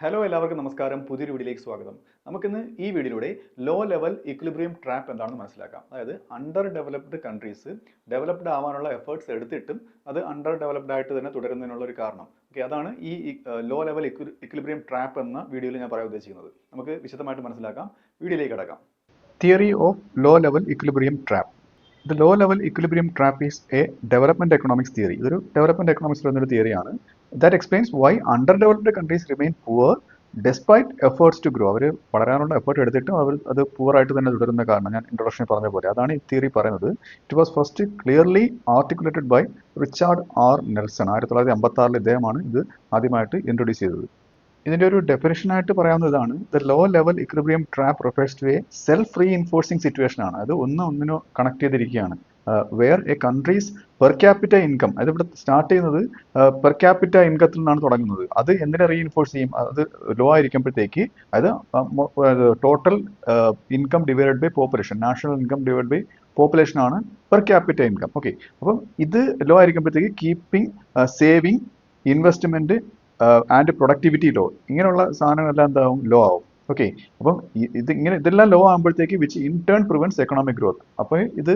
Hello എല്ലാവർക്കും നമസ്കാരം. പുതിയൊരു വീഡിയോയിലേക്ക് സ്വാഗതം. നമുക്കിന്ന് ഈ വീഡിയോയിലൂടെ ലോ ലെവൽ ഇക്വിലിബ്രിയം ട്രാപ്പ് എന്താണെന്ന് മനസ്സിലാക്കാം. അതായത് അണ്ടർ ഡെവലപ്ഡ് കൺട്രീസ് ഡെവലപ്ഡ് ആവാനുള്ള എഫേർട്സ് എടുത്തിട്ടും അത് അണ്ടർ ഡെവലപ്ഡ് ആയിട്ട് തന്നെ തുടരുന്നതിനുള്ള ഒരു കാരണം. ഓക്കെ, അതാണ് ഈ ലോ ലെവൽ ഇക്വിലിബ്രിയം ട്രാപ്പ് എന്ന വീഡിയോയിൽ ഞാൻ പറയാൻ ഉദ്ദേശിക്കുന്നത്. നമുക്ക് വിശദമായിട്ട് മനസ്സിലാക്കാം. വീഡിയോയിലേക്ക് കടക്കാം. Theory of low level equilibrium trap. The low level equilibrium trap is a development economics theory. ഇതൊരു ഡെവലപ്മെന്റ് എക്കണോമിക്സ് എന്നൊരു തിയറിയാണ്. That explains why underdeveloped countries remain poor despite efforts to grow. അവർ വളരാനുള്ള എഫേർട്ട് എടുത്തിട്ടും അത് പൂർ ആയിട്ട് തന്നെ തുടരുന്ന കാരണം ഞാൻ ഇൻട്രൊഡക്ഷനിൽ പറഞ്ഞ പോലെ അതാണ് ഈ തിയറി പറയുന്നത്. It was first clearly articulated by Richard R Nelson. 1956 ഇദ്ദേഹമാണ് ഇത് ആദ്യമായിട്ട് ഇൻട്രൊഡ്യൂസ് ചെയ്തത്. ഇതിന്റെ ഒരു ഡെഫിനിഷൻ ആയിട്ട് പറയാവുന്ന ഇതാണ്: the low level equilibrium trap refers to a self reinforcing situation ആണ്. അത് ഒന്നിനോ കണക്ട് ചെയ്തിരിക്കുകയാണ്. Where a country's per capita income, അത് ഇവിടെ സ്റ്റാർട്ട് ചെയ്യുന്നത് പെർ ക്യാപിറ്റ ഇൻകത്തിൽ നിന്നാണ് തുടങ്ങുന്നത്. അത് എന്തിനെ റീഇൻഫോഴ്സ് ചെയ്യും? അത് ലോ ആയിരിക്കുമ്പോഴത്തേക്ക് അത് total income divided by population, national income divide by population ആണ് പെർ ക്യാപിറ്റ ഇൻകം. ഓക്കെ, അപ്പം ഇത് ലോ ആയിരിക്കുമ്പോഴത്തേക്ക് keeping saving investment and productivity low, ഇങ്ങനെയുള്ള സാധനങ്ങളെല്ലാം എന്താവും? ലോ ആവും. ഓക്കെ, അപ്പം ഇതെല്ലാം ലോ ആകുമ്പോഴത്തേക്ക് which in turn prevents economic growth. അപ്പോൾ ഇത്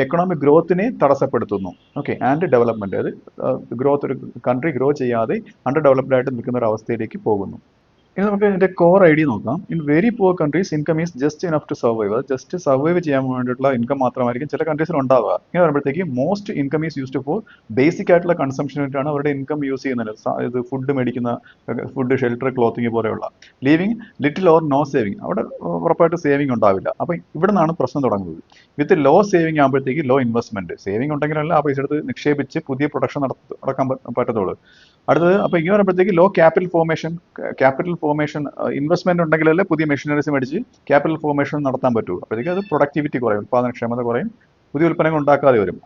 എക്കണോമിക് ഗ്രോത്തിനെ തടസ്സപ്പെടുത്തുന്നു. ഓക്കെ, ആൻഡ് ഡെവലപ്മെന്റ്, അത് ഗ്രോത്ത്, ഒരു കൺട്രി ഗ്രോ ചെയ്യാതെ അണ്ടർ ഡെവലപ്ഡ് ആയിട്ട് നിൽക്കുന്ന ഒരു അവസ്ഥയിലേക്ക് പോകുന്നു. ഇനി നമുക്ക് ഇതിന്റെ കോർ ഐഡിയ നോക്കാം. In very poor countries income is just enough to survive. അത് ജസ്റ്റ് സർവൈവ് ചെയ്യാൻ വേണ്ടിയിട്ടുള്ള ഇൻകം മാത്രമായിരിക്കും ചില കൺട്രീസിൽ ഉണ്ടാവുക. ഇങ്ങനെ വരുമ്പോഴത്തേക്ക് most income is used for basic ആയിട്ടുള്ള കൺസംഷന് വേണ്ടിയിട്ടാണ് അവരുടെ ഇൻകം യൂസ് ചെയ്യുന്നത്. ഇത് ഫുഡ് മേടിക്കുന്ന, ഫുഡ്, ഷെൽട്ടർ, ക്ലോത്തിങ് പോലെയുള്ള. Living little or no saving, അവിടെ ഉറപ്പായിട്ട് സേവിങ് ഉണ്ടാവില്ല. അപ്പം ഇവിടെ നിന്നാണ് പ്രശ്നം തുടങ്ങുന്നത്. വിത്ത് ലോ സേവിങ് ആകുമ്പോഴത്തേക്ക് ലോ ഇൻവെസ്റ്റ്മെന്റ്, സേവിങ് ഉണ്ടെങ്കിലല്ല ആ പൈസ എടുത്ത് നിക്ഷേപിച്ച് പുതിയ പ്രൊഡക്ഷൻ നടക്കാൻ പറ്റത്തുള്ളൂ. അടുത്തത് അപ്പോൾ ഇങ്ങനെ വരുമ്പോഴത്തേക്ക് ലോ ക്യാപിറ്റൽ ഫോർമേഷൻ ഇൻവെസ്റ്റ്മെന്റ് ഉണ്ടെങ്കിലല്ലേ പുതിയ മെഷീനറീസ് മേടിച്ച് ക്യാപിറ്റൽ ഫോർമേഷൻ നടത്താൻ പറ്റൂ. അപ്പോഴത്തേക്ക് അത് പ്രൊഡക്ടിവിറ്റി കുറയും, ഉത്പാദനക്ഷമത കുറയും, പുതിയ ഉൽപ്പന്നങ്ങൾ ഉണ്ടാക്കാതെ വരും.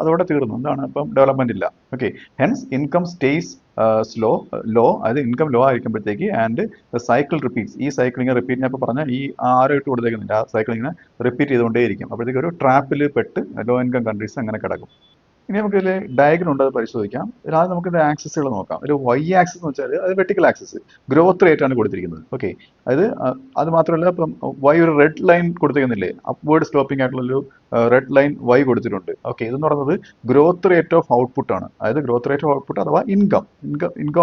അതോടെ തീർന്നു. എന്താണ്? ഇപ്പം ഡെവലപ്മെന്റ് ഇല്ല. Okay, hence income stays low, അതായത് ഇൻകം ലോ ആയിരിക്കുമ്പോഴത്തേക്ക് ആൻഡ് ദ സൈക്കിൾ റിപ്പീറ്റ്സ്. ഈ സൈക്കിളിങ്ങനെ റിപ്പീറ്റ്, ഞാൻ ഇപ്പോൾ പറഞ്ഞ ഈ ആരോ ഇട്ട് കൊടുത്തേക്കുന്നില്ല, ആ സൈക്കിളിങ്ങനെ റിപ്പീറ്റ് ചെയ്തുകൊണ്ടേയിരിക്കും. അപ്പോഴത്തേക്ക് ഒരു ട്രാപ്പിൽ പെട്ട് ലോ ഇൻകം കൺട്രീസ് അങ്ങനെ കിടക്കും. ഇനി നമുക്ക് ഇതിൽ ഡയഗ്രം ഉണ്ട്, അത് പരിശോധിക്കാം. ആദ്യം നമുക്ക് ഇതിന്റെ ആക്സസുകൾ നോക്കാം. ഒരു വൈ ആക്സസ് എന്ന് വെച്ചാൽ അത് വെർട്ടിക്കൽ ആക്സസ്, ഗ്രോത്ത് റേറ്റ് ആണ് കൊടുത്തിരിക്കുന്നത്. ഓക്കെ, അത് മാത്രമല്ല ഇപ്പം വൈ ഒരു റെഡ് ലൈൻ കൊടുത്തിരിക്കുന്നില്ലേ, അപ്വേർഡ് സ്ലോപ്പിംഗ് ആയിട്ടുള്ള ഒരു റെഡ് ലൈൻ വൈ കൊടുത്തിട്ടുണ്ട്. ഓക്കെ, ഇതെന്ന് പറയുന്നത് ഗ്രോത്ത് റേറ്റ് ഓഫ് ഔട്ട്പുട്ട് ആണ്. അതായത് ഗ്രോത്ത് റേറ്റ് ഓഫ് ഔട്ട്പുട്ട് അഥവാ ഇൻകം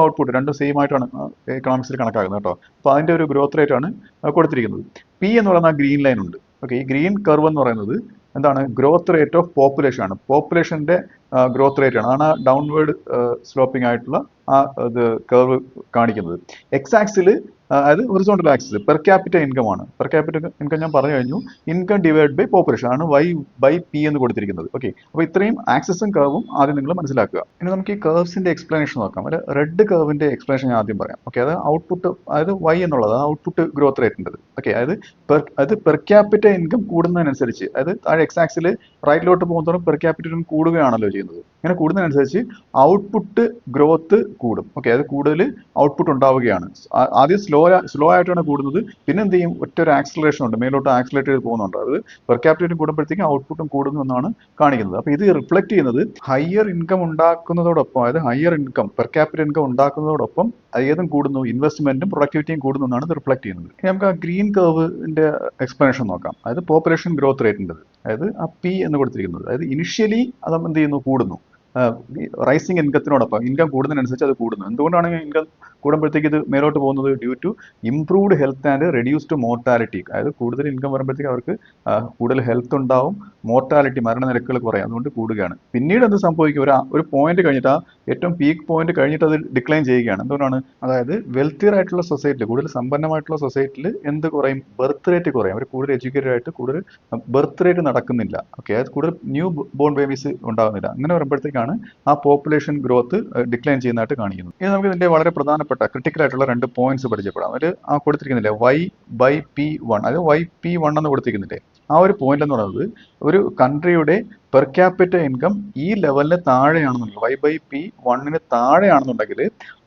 ഔട്ട്പുട്ട് രണ്ടും സെയിം ആയിട്ടാണ് എക്കണോമിക്സിൽ കണക്കാക്കുന്നത് കേട്ടോ. അപ്പോൾ അതിന്റെ ഒരു ഗ്രോത്ത് റേറ്റ് ആണ് കൊടുത്തിരിക്കുന്നത്. പി എന്ന് പറയുന്ന ഗ്രീൻ ലൈൻ ഉണ്ട്. ഓക്കെ, ഈ ഗ്രീൻ കർവ് എന്ന് പറയുന്നത് എന്താണ്? ഗ്രോത്ത് റേറ്റ് ഓഫ് പോപ്പുലേഷൻ ആണ്. പോപ്പുലേഷന്റെ ഗ്രോത്ത് റേറ്റ് ആണ്. അതാണ് ഡൗൺവേർഡ് സ്ലോപ്പിംഗ് ആയിട്ടുള്ള ആ ഇത് കർവ് കാണിക്കുന്നത്. എക്സ് ആക്സിൽ, അതായത് horizontal axis per capita income ആണ്. പെർ ക്യാപിറ്റ ഇൻകം ഞാൻ പറഞ്ഞു കഴിഞ്ഞു. ഇൻകം ഡിവൈഡ് ബൈ പോപ്പുലേഷൻ ആണ് വൈ ബൈ പി എന്ന് കൊടുത്തിരിക്കുന്നത്. ഓക്കെ, അപ്പോൾ ഇത്രയും ആക്സസും കർവും ആദ്യം നിങ്ങൾ മനസ്സിലാക്കുക. ഇനി നമുക്ക് ഈ കർവ്സിന്റെ എക്സ്പ്ലനേഷൻ നോക്കാം. ഒരു റെഡ് കർവിന്റെ എക്സ്പ്ലനേഷൻ ഞാൻ ആദ്യം പറയാം. ഓക്കെ, അത് ഔട്ട്പുട്ട്, അതായത് വൈ എന്നുള്ളത് ഔട്ട്പുട്ട് ഗ്രോത്ത് റേറ്റിൻ്റെത്. ഓക്കെ, അതായത് പെർ ക്യാപിറ്റ ഇൻകം കൂടുന്നതിനനുസരിച്ച്, അതായത് താഴെ എക്സ് ആക്സിൽ റൈറ്റിലോട്ട് പോകുന്നതോറും പെർ ക്യാപിറ്റ ഇൻകം കൂടുകയാണല്ലോ ചെയ്യുന്നത്. ഇങ്ങനെ കൂടുന്നതിനനുസരിച്ച് ഔട്ട്പുട്ട് ഗ്രോത്ത് കൂടും. ഓക്കെ, അത് കൂടുതൽ ഔട്ട്പുട്ട് ഉണ്ടാവുകയാണ്. ആദ്യം സ്ലോ ആയിട്ടാണ് കൂടുന്നത്, പിന്നെ എന്ത് ചെയ്യും? ഒരു ആക്സിലറേഷൻ ഉണ്ട്, മേലോട്ട് ആക്സിലേറ്റ് ചെയ്ത് പോകുന്നുണ്ട്. അത് പെർ ക്യാപിറ്റ കൂടുമ്പോഴത്തേക്കും ഔട്ട്പുട്ടും കൂടുന്നു എന്നാണ് കാണിക്കുന്നത്. അപ്പോൾ ഇത് റിഫ്ലക്ട് ചെയ്യുന്നത് ഹയർ ഇൻകം ഉണ്ടാക്കുന്നതോടൊപ്പം, അതായത് higher income per capita income ഉണ്ടാക്കുന്നതോടൊപ്പം ഏതും കൂടുന്നു, ഇൻവെസ്റ്റ്മെന്റും പ്രൊഡക്ടിവിറ്റിയും കൂടുന്നു എന്നാണ് ഇത് റിഫ്ലക്ട് ചെയ്യുന്നത്. ഇനി നമുക്ക് ആ ഗ്രീൻ കർവിന്റെ എക്സ്പ്ലനേഷൻ നോക്കാം. അതായത് പോപ്പുലേഷൻ ഗ്രോത്ത് റേറ്റിൻ്റെത്, അതായത് ആ പി എന്ന് കൊടുത്തിരിക്കുന്നത്. അതായത് ഇനിഷ്യലി അത് എന്ത് ചെയ്യുന്നു? കൂടുന്നു. റൈസിങ് ഇൻകത്തിനോടൊപ്പം ഇൻകം കൂടുന്നതിനനുസരിച്ച് അത് കൂടുന്നു. എന്തുകൊണ്ടാണ് ഇൻകം കൂടുമ്പോഴത്തേക്ക് ഇത് മേലോട്ട് പോകുന്നത്? Due to improved health and reduced mortality. അതായത് കൂടുതൽ ഇൻകം വരുമ്പോഴത്തേക്ക് അവർക്ക് കൂടുതൽ ഹെൽത്ത് ഉണ്ടാവും, മോർട്ടാലിറ്റി, മരണനിരക്കുകൾ കുറയും, അതുകൊണ്ട് കൂടുകയാണ്. പിന്നീട് എന്ത് സംഭവിക്കും? ഒരു പോയിന്റ് കഴിഞ്ഞിട്ട്, ആ ഏറ്റവും പീക്ക് പോയിന്റ് കഴിഞ്ഞിട്ട് അത് ഡിക്ലൈൻ ചെയ്യുകയാണ്. എന്തുകൊണ്ടാണ്? അതായത് വെൽത്തിയർ ആയിട്ടുള്ള സൊസൈറ്റിയിൽ, കൂടുതൽ സമ്പന്നമായിട്ടുള്ള സൊസൈറ്റിയിൽ എന്ത് കുറയും? ബർത്ത് റേറ്റ് കുറയും. അവർ കൂടുതൽ എഡ്യൂക്കേറ്റഡ് ആയിട്ട് കൂടുതൽ ബർത്ത് റേറ്റ് നടക്കുന്നില്ല. ഓക്കെ, അതായത് കൂടുതൽ ന്യൂ ബോൺ ബേബീസ് ഉണ്ടാകുന്നില്ല. അങ്ങനെ വരുമ്പോഴത്തേക്കാണ് ആ പോപ്പുലേഷൻ ഗ്രോത്ത് ഡിക്ലൈൻ ചെയ്യുന്നതായിട്ട് കാണിക്കുന്നത്. ഇനി നമുക്ക് ഇതിന്റെ വളരെ പ്രധാനപ്പെട്ട ക്രിട്ടിക്കൽ ആയിട്ടുള്ള 2 പോയിന്റ്സ് പരിചയപ്പെടാം. ഒരു ആ കൊടുത്തിരിക്കുന്നില്ലേ, വൈ ബൈ പി വൺ, അതായത് വൈ പി വൺ എന്ന് കൊടുത്തിരിക്കുന്നില്ലേ, ആ ഒരു പോയിന്റ് എന്ന് പറയുന്നത് ഒരു കൺട്രിയുടെ പെർ ക്യാപിറ്റ ഇൻകം ഈ ലെവലിന് താഴെയാണെന്നുണ്ടെങ്കിൽ, വൈ ബൈ പി വണ്ണിന് താഴെയാണെന്നുണ്ടെങ്കിൽ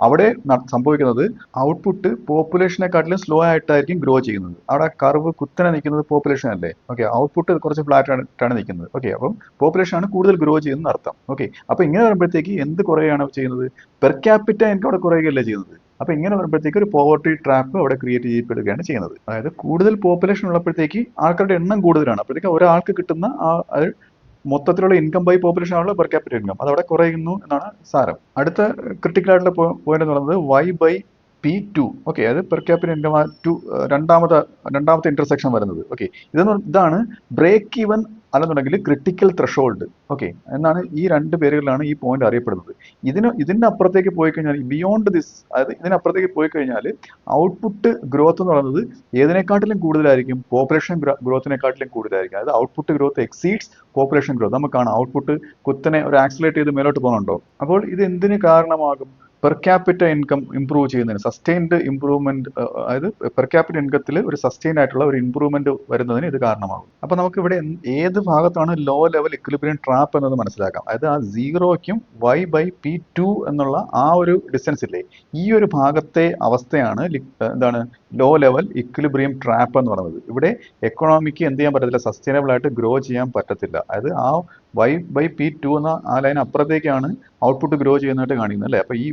അവിടെ സംഭവിക്കുന്നത് ഔട്ട്പുട്ട് പോപ്പുലേഷനെക്കാട്ടിലും സ്ലോ ആയിട്ടായിരിക്കും ഗ്രോ ചെയ്യുന്നത്. അവിടെ കർവ് കുത്തനെ നിൽക്കുന്നത് പോപ്പുലേഷൻ അല്ലേ. ഓക്കെ, ഔട്ട്പുട്ട് കുറച്ച് ഫ്ലാറ്റ് ആയിട്ടാണ് നിൽക്കുന്നത്. ഓക്കെ, അപ്പം പോപ്പുലേഷൻ ആണ് കൂടുതൽ ഗ്രോ ചെയ്യുന്നത് അർത്ഥം. ഓക്കെ, അപ്പോൾ ഇങ്ങനെ വരുമ്പോഴത്തേക്ക് എന്ത് കുറയാണ് ചെയ്യുന്നത്? പെർ ക്യാപിറ്റ ഇൻകം അവിടെ കുറയുകയല്ലേ ചെയ്യുന്നത്. അപ്പോൾ ഇങ്ങനെ വരുമ്പോഴത്തേക്ക് ഒരു പോവർട്ടി ട്രാപ്പ് അവിടെ ക്രിയേറ്റ് ചെയ്യപ്പെടുകയാണ് ചെയ്യുന്നത്. അതായത് കൂടുതൽ പോപ്പുലേഷൻ ഉള്ളപ്പോഴത്തേക്ക് ആൾക്കാരുടെ എണ്ണം കൂടുതലാണ്, അപ്പോഴത്തേക്ക് ഒരാൾക്ക് കിട്ടുന്ന അത് മൊത്തത്തിലുള്ള ഇൻകം ബൈ പോപ്പുലേഷൻ ആണല്ലോ പെർ ക്യാപിറ്റൽ ഇൻകം, അത് അവിടെ കുറയുന്നു എന്നാണ് സാരം. അടുത്ത ക്രിട്ടിക്കൽ ആയിട്ടുള്ള പോയിന്റ് എന്ന് പറയുന്നത് Y/P2. ഓക്കെ, അത് പെർ ക്യാപിറ്റൽ ഇൻകം രണ്ടാമത്തെ ഇന്റർസെക്ഷൻ വരുന്നത്. ഓക്കെ, ഇതാണ് ബ്രേക്ക് ഈവൻ അല്ലെന്നുണ്ടെങ്കിൽ ക്രിട്ടിക്കൽ ത്രെഷോൾഡ്. ഓക്കെ, എന്നാണ് ഈ രണ്ട് പേരുകളിലാണ് ഈ പോയിന്റ് അറിയപ്പെടുന്നത്. ഇതിന്റെ അപ്പുറത്തേക്ക് പോയി കഴിഞ്ഞാൽ, ബിയോണ്ട് ദിസ്, അതായത് ഇതിനപ്പുറത്തേക്ക് പോയി കഴിഞ്ഞാൽ ഔട്ട്പുട്ട് ഗ്രോത്ത് എന്ന് പറയുന്നത് ഏതിനെക്കാട്ടിലും കൂടുതലായിരിക്കും? പോപ്പുലേഷൻ ഗ്രോത്തിനെക്കാട്ടിലും കൂടുതലായിരിക്കും. അതായത് output growth exceeds population growth. നമുക്കാണ് ഔട്ട്പുട്ട് കുത്തനെ ഒരു ആക്സിലേറ്റ് ചെയ്ത് മേലോട്ട് പോകുന്നുണ്ടോ? അപ്പോൾ ഇത് എന്തിന് കാരണമാകും? പെർ ക്യാപിറ്റ ഇൻകം ഇംപ്രൂവ് ചെയ്യുന്നതിന്, സസ്റ്റൈൻഡ് ഇംപ്രൂവ്മെന്റ്, അതായത് പെർ ക്യാപിറ്റ ഇൻകത്തിൽ ഒരു സസ്റ്റൈൻഡ് ആയിട്ടുള്ള ഒരു ഇംപ്രൂവ്മെന്റ് വരുന്നതിന് ഇത് കാരണമാകും. അപ്പൊ നമുക്ക് ഇവിടെ ഏത് ഭാഗത്താണ് ലോ ലെവൽ ഇക്വിലിബ്രിയം ട്രാപ്പ് എന്നത് മനസ്സിലാക്കാം. അതായത് ആ 0ക്കും Y/P2 എന്നുള്ള ആ ഒരു ഡിസ്റ്റൻസ് ഇല്ലേ, ഈ ഒരു ഭാഗത്തെ അവസ്ഥയാണ് എന്താണ് ലോ ലെവൽ ഇക്വിലിബ്രിയം ട്രാപ്പ് എന്ന് പറയുന്നത്. ഇവിടെ എക്കണോമിക്ക് എന്ത് ചെയ്യാൻ പറ്റത്തില്ല, സസ്റ്റൈനബിൾ ആയിട്ട് ഗ്രോ ചെയ്യാൻ പറ്റത്തില്ല. അതായത് ആ Y/P2 എന്ന ആ ലൈൻ അപ്പുറത്തേക്കാണ് ഔട്ട്പുട്ട് ഗ്രോ ചെയ്യുന്നതായിട്ട് കാണിക്കുന്നത് അല്ലേ. അപ്പൊ ഈ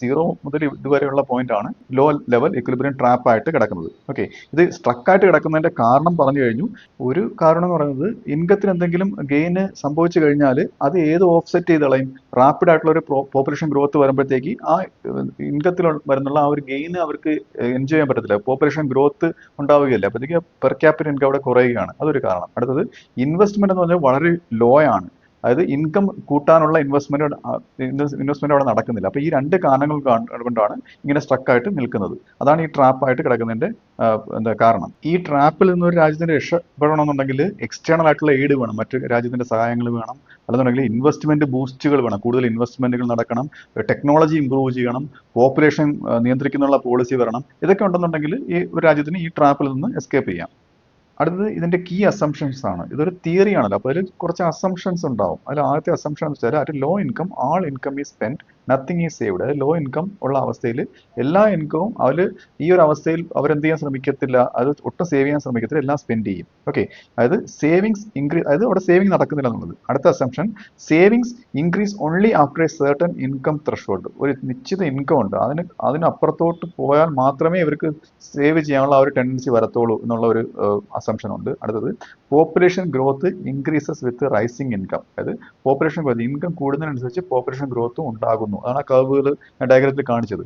0 മുതൽ ഇതുവരെയുള്ള പോയിന്റ് ആണ് ലോ ലെവൽ ഇക്വിലിബ്രിയം ട്രാപ്പ് ആയിട്ട് കിടക്കുന്നത്. ഓക്കെ, ഇത് സ്ട്രക്ക് ആയിട്ട് കിടക്കുന്നതിന്റെ കാരണം പറഞ്ഞു കഴിഞ്ഞു. ഒരു കാരണം എന്ന് പറയുന്നത് ഇൻകത്തിന് എന്തെങ്കിലും ഗെയിന് സംഭവിച്ചു കഴിഞ്ഞാൽ അത് ഏത് ഓഫ്സെറ്റ് ചെയ്ത് കളയും? റാപ്പിഡ് ആയിട്ടുള്ള ഒരു പോപ്പുലേഷൻ ഗ്രോത്ത് വരുമ്പോഴത്തേക്ക് ആ ഇൻകത്തിൽ വരുന്നുള്ള ആ ഒരു ഗെയിന് അവർക്ക് എൻജോയ് ചെയ്യാൻ പറ്റത്തില്ല. പോപ്പുലേഷൻ ഗ്രോത്ത് ഉണ്ടാവുകയല്ല, അപ്പോഴത്തേക്ക് പെർ ക്യാപിറ്റൽ ഇൻകം അവിടെ കുറയുകയാണ്. അതൊരു കാരണം. അടുത്തത് ഇൻവെസ്റ്റ്മെന്റ് എന്ന് പറഞ്ഞാൽ വളരെ ലോ ആണ്. അതായത് ഇൻകം കൂട്ടാനുള്ള ഇൻവെസ്റ്റ്മെന്റ് അവിടെ നടക്കുന്നില്ല. അപ്പൊ ഈ രണ്ട് കാരണങ്ങൾ കൊണ്ടാണ് ഇങ്ങനെ സ്ട്രക്ക് ആയിട്ട് നിൽക്കുന്നത്. അതാണ് ഈ ട്രാപ്പായിട്ട് കിടക്കുന്നതിന്റെ കാരണം. ഈ ട്രാപ്പിൽ നിന്ന് ഒരു രാജ്യത്തിന്റെ രക്ഷപ്പെടണമെന്നുണ്ടെങ്കിൽ എക്സ്റ്റേണൽ ആയിട്ടുള്ള എയ്ഡ് വേണം, മറ്റു രാജ്യത്തിന്റെ സഹായങ്ങൾ വേണം, അല്ലെന്നുണ്ടെങ്കിൽ ഇൻവെസ്റ്റ്മെന്റ് ബൂസ്റ്റുകൾ വേണം, കൂടുതൽ ഇൻവെസ്റ്റ്മെന്റുകൾ നടക്കണം, ടെക്നോളജി ഇംപ്രൂവ് ചെയ്യണം, പോപ്പുലേഷൻ നിയന്ത്രിക്കുന്നുള്ള പോളിസി വരണം. ഇതൊക്കെ ഉണ്ടെന്നുണ്ടെങ്കിൽ ഈ ഒരു രാജ്യത്തിന് ഈ ട്രാപ്പിൽ നിന്ന് എസ്കേപ്പ് ചെയ്യാം. അടുത്തത് ഇതിന്റെ കീ അസംഷൻസ് ആണ്. ഇതൊരു തിയറി ആണല്ലോ, അപ്പോൾ അതിൽ കുറച്ച് അസംഷൻസ് ഉണ്ടാവും. അതിൽ ആദ്യത്തെ അസംഷൻ എന്ന് വെച്ചാൽ at low income all income is spend, nothing is saved. അതായത് ലോ ഇൻകം ഉള്ള അവസ്ഥയിൽ എല്ലാ ഇൻകവും ഈ ഒരു അവസ്ഥയിൽ അവരെന്ത് ചെയ്യാൻ ശ്രമിക്കത്തില്ല, അത് ഒട്ടും സേവ് ചെയ്യാൻ ശ്രമിക്കത്തില്ല, എല്ലാം സ്പെൻഡ് ചെയ്യും. ഓക്കെ, അതായത് സേവിങ്സ് ഇൻക്രീസ്, അതായത് അവിടെ സേവിങ് നടക്കുന്നില്ല എന്നുള്ളത്. അടുത്ത assumption, savings increase only after A certain income threshold. ഒരു നിശ്ചിത ഇൻകം ഉണ്ട്, അതിനപ്പുറത്തോട്ട് പോയാൽ മാത്രമേ ഇവർക്ക് സേവ് ചെയ്യാനുള്ള ആ ഒരു ടെൻഡൻസി വരത്തുള്ളൂ എന്നുള്ള ഒരു അസംഷൻ ഉണ്ട്. അടുത്തത് population growth increases with rising income. അതായത് പോപ്പുലേഷൻ ഗ്രോത്ത്, ഇൻകം കൂടുന്നതിനനുസരിച്ച് പോപ്പുലേഷൻ ഗ്രോത്തും ഉണ്ടാകുന്നു. അതാണ് ആ കർവുകൾ ഡയഗ്രത്തിൽ കാണിച്ചത്.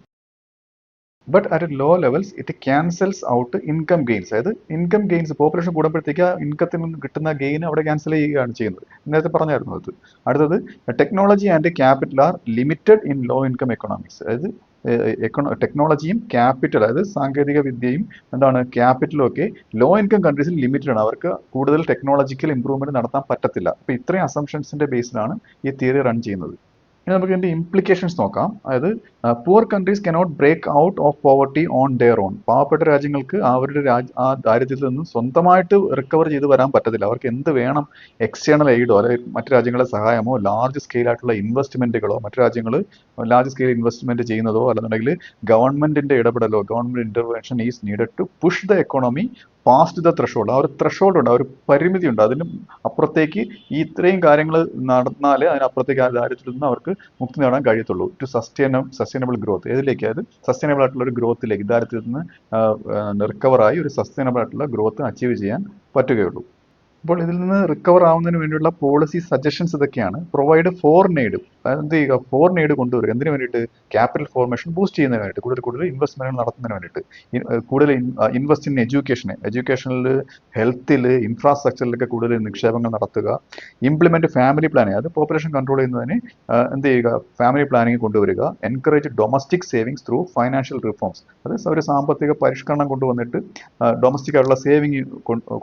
But at low levels it cancels out income gains. അതായത് ഇൻകം ഗെയിൻസ് പോപ്പുലേഷൻ കൂടുമ്പോഴത്തേക്ക് ആ ഇൻകത്തിൽ നിന്ന് കിട്ടുന്ന ഗെയിൻ അവിടെ ക്യാൻസൽ ചെയ്യുകയാണ് ചെയ്യുന്നത്. നേരത്തെ പറഞ്ഞായിരുന്നു അത്. അടുത്തത് technology and capital R limited in low income economics. അതായത് ടെക്നോളജിയും ക്യാപിറ്റൽ, അതായത് സാങ്കേതിക വിദ്യയും ക്യാപിറ്റലും ഒക്കെ ലോ ഇൻകം കൺട്രീസിൽ ലിമിറ്റഡ് ആണ്. അവർക്ക് കൂടുതൽ ടെക്നോളജിക്കൽ ഇംപ്രൂവ്മെന്റ് നടത്താൻ പറ്റത്തില്ല. അപ്പൊ ഇത്രയും അസംഷൻസിന്റെ ബേസിലാണ് ഈ തിയറി റൺ ചെയ്യുന്നത്. ഇനി നമുക്ക് ഇതിന്റെ ഇംപ്ലിക്കേഷൻസ് നോക്കാം. അതായത് poor countries cannot break out of poverty on their own. പാവപ്പെട്ട രാജ്യങ്ങൾക്ക് അവരുടെ ആ ദാരിദ്ര്യത്തിൽ നിന്ന് സ്വന്തമായിട്ട് റിക്കവർ ചെയ്ത് വരാൻ പറ്റത്തില്ല. അവർക്ക് എന്ത് വേണം? എക്സ്റ്റേണൽ എയ്ഡോ അല്ലെങ്കിൽ മറ്റു രാജ്യങ്ങളുടെ സഹായമോ ലാർജ് സ്കെയിൽ ആയിട്ടുള്ള ഇൻവെസ്റ്റ്മെന്റുകളോ, മറ്റു രാജ്യങ്ങൾ ലാർജ് സ്കെയിൽ ഇൻവെസ്റ്റ്മെന്റ് ചെയ്യുന്നതോ അല്ലെന്നുണ്ടെങ്കിൽ ഗവൺമെന്റിന്റെ ഇടപെടലോ, government intervention is needed to push the economy past the threshold. ആ ഒരു ത്രഷോൾഡ് ഉണ്ട്, ആ ഒരു പരിമിതി ഉണ്ട്. അതിന് അപ്പുറത്തേക്ക് ഈ ഇത്രയും കാര്യങ്ങൾ നടന്നാലേ അതിനപ്പുറത്തേക്ക് ആ ദാരിദ്ര്യത്തിൽ നിന്ന് അവർക്ക് മുക്തി നേടാൻ കഴിയത്തുള്ളൂ. To sustainable growth. ഏതിലേക്ക്? അതായത് സസ്റ്റൈനബിൾ ആയിട്ടുള്ള ഒരു ഗ്രോത്തിലേക്ക്, ദാരിദ്ര്യത്തിൽ നിന്ന് റിക്കവറായി ഒരു സസ്റ്റൈനബിൾ ആയിട്ടുള്ള ഗ്രോത്ത് അച്ചീവ് ചെയ്യാൻ പറ്റുകയുള്ളൂ. അപ്പോൾ ഇതിൽ നിന്ന് റിക്കവർ ആവുന്നതിന് വേണ്ടിയുള്ള പോളിസി സജഷൻസ് ഇതൊക്കെയാണ്. Provide four need. എന്ത് ചെയ്യുക? ഫോർ നീഡ് കൊണ്ടുവരിക. എന്തിനു വേണ്ടിയിട്ട്? ക്യാപിറ്റൽ ഫോർമേഷൻ ബൂസ്റ്റ് ചെയ്യുന്നതിന് വേണ്ടിയിട്ട്, കൂടുതൽ ഇൻവെസ്റ്റ്മെന്റ് നടത്തുന്നതിന് വേണ്ടിയിട്ട്, കൂടുതൽ ഇൻവെസ്റ്റ് ഇൻ എഡ്യൂക്കേഷനിൽ, ഹെൽത്തിൽ, ഇൻഫ്രാസ്ട്രക്ചറിലൊക്കെ കൂടുതൽ നിക്ഷേപങ്ങൾ നടത്തുക. Implement family planning. അത് പോപ്പുലേഷൻ കൺട്രോൾ ചെയ്യുന്നതിന് എന്ത് ചെയ്യുക? ഫാമിലി പ്ലാനിങ് കൊണ്ടുവരിക. Encourage domestic savings through financial reforms. അത് ഒരു സാമ്പത്തിക പരിഷ്കരണം കൊണ്ടുവന്നിട്ട് ഡൊമസ്റ്റിക് ആയിട്ടുള്ള സേവിങ്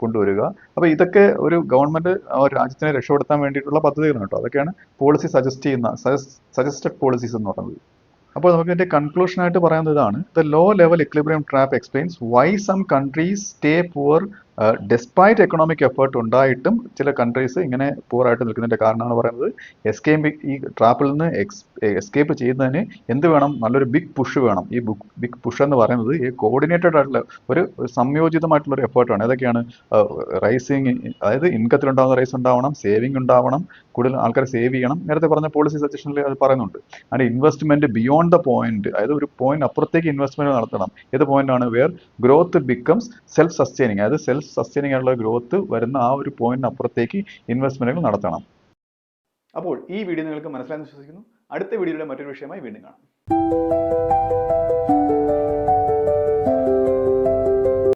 കൊണ്ടുവരിക. അപ്പോൾ ഇതൊക്കെ ഒരു ഗവൺമെന്റ് രാജ്യത്തിനെ രക്ഷപ്പെടുത്താൻ വേണ്ടിയിട്ടുള്ള പദ്ധതികളാണ് കേട്ടോ. അതൊക്കെയാണ് പോളിസി സജസ്റ്റഡ് പോളിസീസ് എന്ന് പറയുന്നത്. അപ്പോൾ നമുക്ക് ഇതിന്റെ കൺക്ലൂഷൻ ആയിട്ട് പറയുന്നത് ഇതാണ്: the low level equilibrium trap explains why some countries stay poor despite economic effort ഉണ്ടായിട്ടും ചില കൺട്രീസ് ഇങ്ങനെ പൂറായിട്ട് നിൽക്കുന്നതിൻ്റെ കാരണമാണ് പറയുന്നത് ഈ ട്രാപ്പിൽ നിന്ന് എസ്കേപ്പ് ചെയ്യുന്നതിന് എന്ത് വേണം, നല്ലൊരു ബിഗ് പുഷ് വേണം. ഈ ബിഗ് പുഷ് എന്ന് പറയുന്നത് ഈ കോർഡിനേറ്റഡ് ആയിട്ടുള്ള ഒരു സംയോജിതമായിട്ടുള്ള ഒരു എഫേർട്ടാണ്. ഏതൊക്കെയാണ്? റൈസിങ്, അതായത് ഇൻകത്തിലുണ്ടാകുന്ന റൈസ് ഉണ്ടാവണം, സേവിങ് ഉണ്ടാവണം, കൂടുതൽ ആൾക്കാരെ സേവ് ചെയ്യണം. നേരത്തെ പറഞ്ഞ പോളിസി സജഷനിൽ അത് പറയുന്നുണ്ട്. And investment beyond the point, അതായത് ഒരു പോയിന്റ് അപ്പുറത്തേക്ക് ഇൻവെസ്റ്റ്മെന്റ് നടത്തണം. ഏത് പോയിന്റ് ആണ്? Where growth becomes self sustaining, അതായത് സെൽഫ് സസ്റ്റൈനിങ് ആയിട്ടുള്ള ഗ്രോത്ത് വരുന്ന ആ ഒരു പോയിന്റിന് അപ്പുറത്തേക്ക് ഇൻവെസ്റ്റ്മെന്റുകൾ നടത്തണം. അപ്പോൾ ഈ വീഡിയോ നിങ്ങൾക്ക് മനസ്സിലായെന്ന് വിശ്വസിക്കുന്നു. അടുത്ത വീഡിയോയുടെ മറ്റൊരു വിഷയമായി വീണ്ടും കാണാം.